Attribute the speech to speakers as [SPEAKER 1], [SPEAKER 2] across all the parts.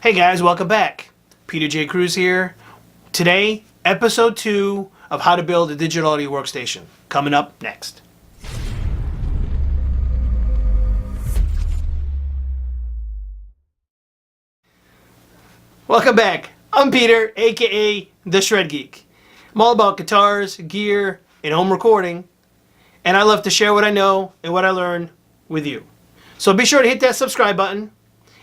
[SPEAKER 1] Hey guys, welcome back. Peter J. Cruz here. Today, episode 2 of how to build a digital audio workstation. Coming up next. Welcome back. I'm Peter, aka The Shred Geek. I'm all about guitars, gear, and home recording, and I love to share what I know and what I learn with you. So be sure to hit that subscribe button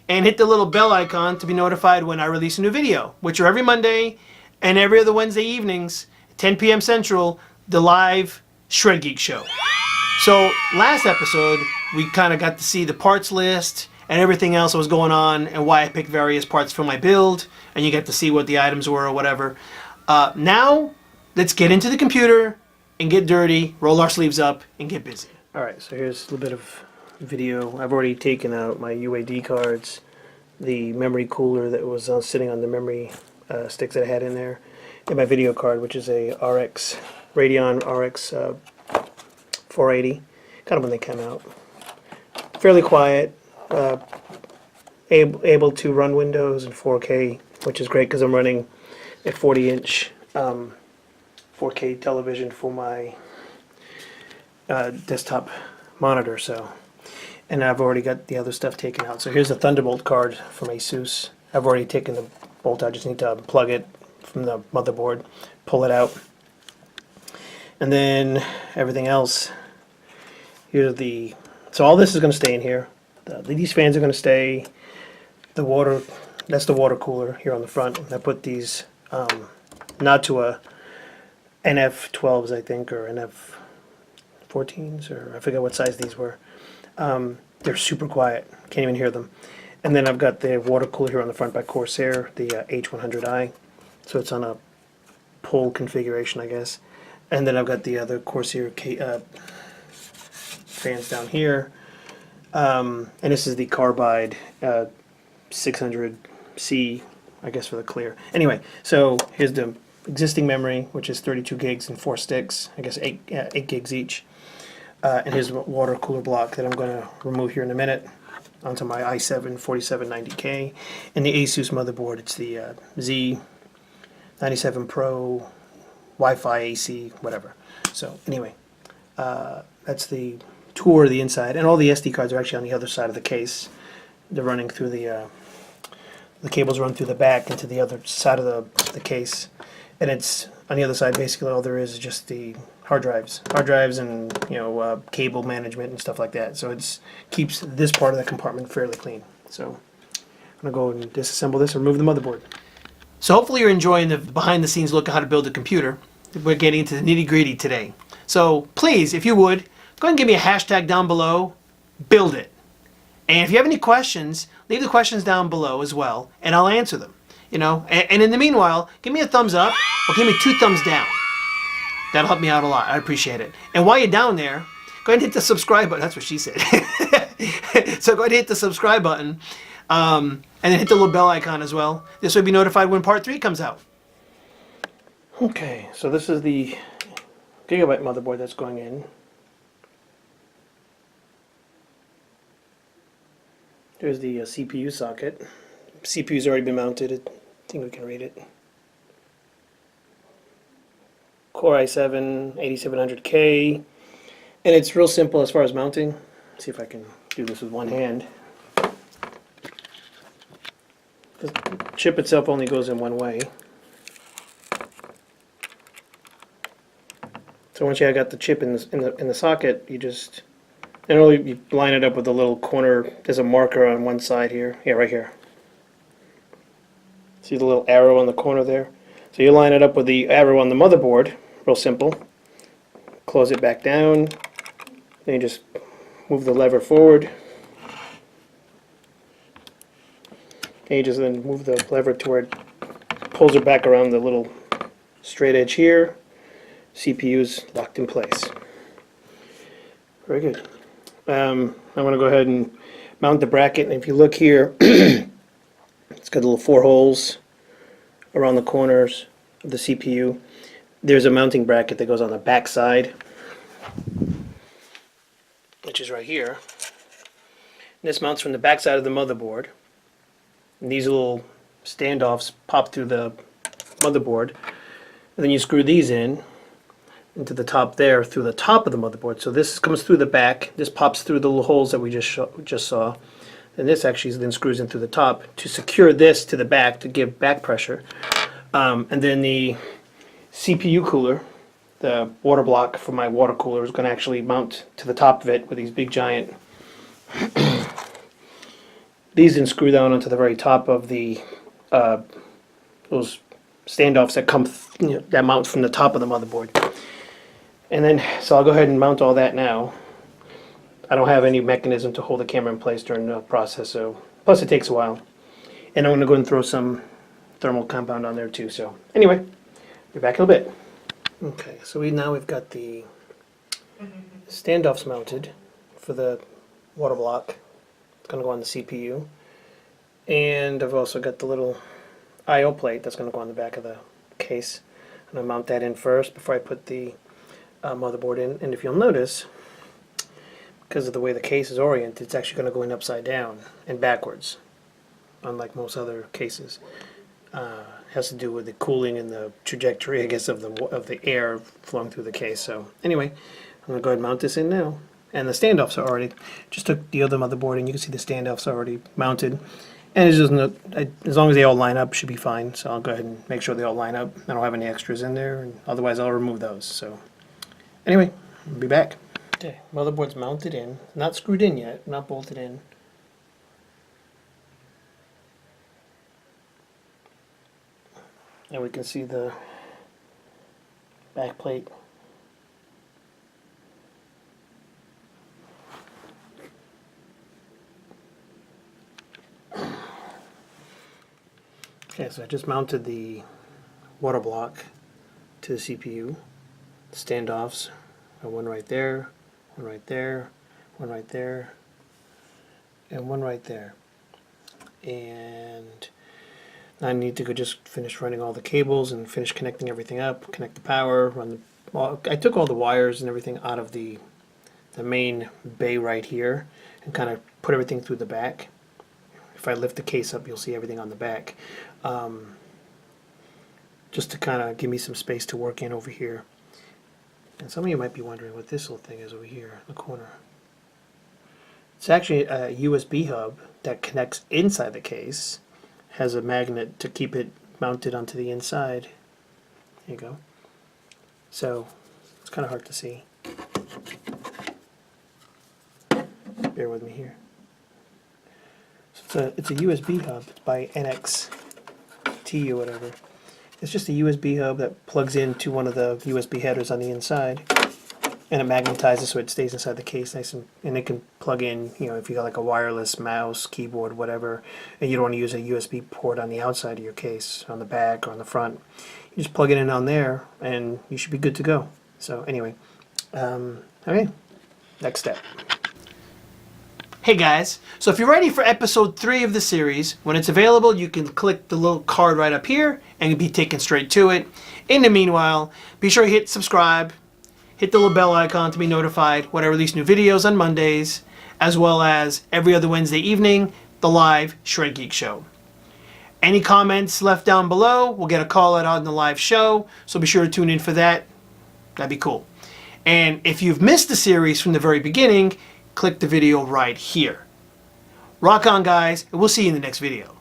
[SPEAKER 1] and hit the little bell icon to be notified when I release a new video, which are every Monday and every other Wednesday evenings, 10 p.m. Central, the live Shred Geek show. So last episode, we kind of got to see the parts list and everything else that was going on and why I picked various parts for my build, and you get to see what the items were or whatever. Now, let's get into the computer and get dirty, roll our sleeves up, and get busy. Alright, so here's a little bit of video. I've already taken out my UAD cards, the memory cooler that was sitting on the memory sticks that I had in there, and my video card, which is a Radeon RX480, kind of when they came out. Fairly quiet, able to run Windows in 4K, which is great because I'm running a 40-inch 4K television for my desktop monitor. So, and I've already got the other stuff taken out. So here's the Thunderbolt card from Asus. I've already taken the bolt out. I just need to plug it from the motherboard, pull it out, and then everything else. Here's the. So all this is going to stay in here. These fans are going to stay. The water. That's the water cooler here on the front. I put these not to a NF12s, I think, or NF14s, or I forget what size these were. They're super quiet. Can't even hear them. And then I've got the water cooler here on the front by Corsair, the H100i. So it's on a pull configuration, I guess. And then I've got the other Corsair fans down here. And this is the Carbide 600C, I guess, for the clear. Anyway, so here's the existing memory, which is 32 gigs and 4 sticks, I guess 8 gigs each. And here's the water cooler block that I'm going to remove here in a minute onto my i7 4790K. And the Asus motherboard, it's the Z97 Pro Wi-Fi AC, whatever. So anyway, that's the tour of the inside. And all the SD cards are actually on the other side of the case. They're running through the cables run through the back into the other side of the case. And it's on the other side, basically all there is just the hard drives and cable management and stuff like that. So it keeps this part of the compartment fairly clean. So I'm gonna go and disassemble this and remove the motherboard. So hopefully you're enjoying the behind the scenes look at how to build a computer. We're getting into the nitty gritty today. So please, if you would, go ahead and give me a hashtag down below, build it. And if you have any questions, leave the questions down below as well, and I'll answer them. And in the meanwhile, give me a thumbs up or give me 2 thumbs down. That'll help me out a lot. I appreciate it. And while you're down there, go ahead and hit the subscribe button. That's what she said. So go ahead and hit the subscribe button, and then hit the little bell icon as well. This way you'll be notified when part 3 comes out. Okay, so this is the Gigabyte motherboard that's going in. There's the CPU socket. CPU's already been mounted. I think we can read it. Core i7 8700K, and it's real simple as far as mounting. Let's see if I can do this with one hand. The chip itself only goes in one way. So once you got the chip in the socket, you just you line it up with a little corner. There's a marker on one side here. Yeah, right here. See the little arrow on the corner there? So you line it up with the arrow on the motherboard. Real simple. Close it back down. Then you just move the lever forward. And you just then move the lever to where it pulls it back around the little straight edge here. CPU's locked in place. Very good. I'm going to go ahead and mount the bracket. And if you look here, it's got little 4 holes around the corners of the CPU. There's a mounting bracket that goes on the back side, which is right here. And this mounts from the back side of the motherboard. And these little standoffs pop through the motherboard, and then you screw these in into the top there through the top of the motherboard. So this comes through the back, this pops through the little holes that we just saw, and this actually then screws in through the top to secure this to the back to give back pressure. And then the CPU cooler, the water block for my water cooler, is going to actually mount to the top of it with these big giant these then screw down onto the very top of the those standoffs that come that mount from the top of the motherboard. And then, so I'll go ahead and mount all that now. I don't have any mechanism to hold the camera in place during the process, so plus it takes a while. And I'm going to go and throw some thermal compound on there too. So anyway, be back in a bit. Okay, so we've got the standoffs mounted for the water block. It's going to go on the CPU. And I've also got the little I/O plate that's going to go on the back of the case. I'm going to mount that in first before I put the motherboard in. And if you'll notice, because of the way the case is oriented, it's actually going to go in upside down and backwards, unlike most other cases. Has to do with the cooling and the trajectory, I guess, of the air flowing through the case. So anyway, I'm going to go ahead and mount this in now. And the standoffs are already, just took the other motherboard and you can see the standoffs are already mounted. And it's just as long as they all line up, should be fine. So I'll go ahead and make sure they all line up. I don't have any extras in there, and otherwise I'll remove those. So anyway, I'll be back. Okay, motherboard's mounted in, not screwed in yet, not bolted in. And we can see the back plate. Okay, so I just mounted the water block to the CPU. The standoffs are one right there, one right there, one right there, and one right there. And now I need to go just finish running all the cables and finish connecting everything up, connect the power, I took all the wires and everything out of the main bay right here and kind of put everything through the back. If I lift the case up, you'll see everything on the back. Just to kind of give me some space to work in over here. And some of you might be wondering what this little thing is over here in the corner. It's actually a USB hub that connects inside the case. Has a magnet to keep it mounted onto the inside. There you go. So it's kind of hard to see. Bear with me here. So it's a USB hub. It's by NXT or whatever. It's just a USB hub that plugs into one of the USB headers on the inside, and it magnetizes so it stays inside the case nice, and it can plug in, you know, if you got like a wireless mouse, keyboard, whatever, and you don't want to use a USB port on the outside of your case, on the back or on the front. You just plug it in on there, and you should be good to go. So anyway, okay, next step. Hey guys, so if you're ready for episode 3 of the series, when it's available you can click the little card right up here and you'll be taken straight to it. In the meanwhile, be sure to hit subscribe, hit the little bell icon to be notified when I release new videos on Mondays, as well as every other Wednesday evening, the live Shred Geek Show. Any comments left down below, we'll get a call out on the live show, so be sure to tune in for that. That'd be cool. And if you've missed the series from the very beginning, click the video right here. Rock on, guys, and we'll see you in the next video.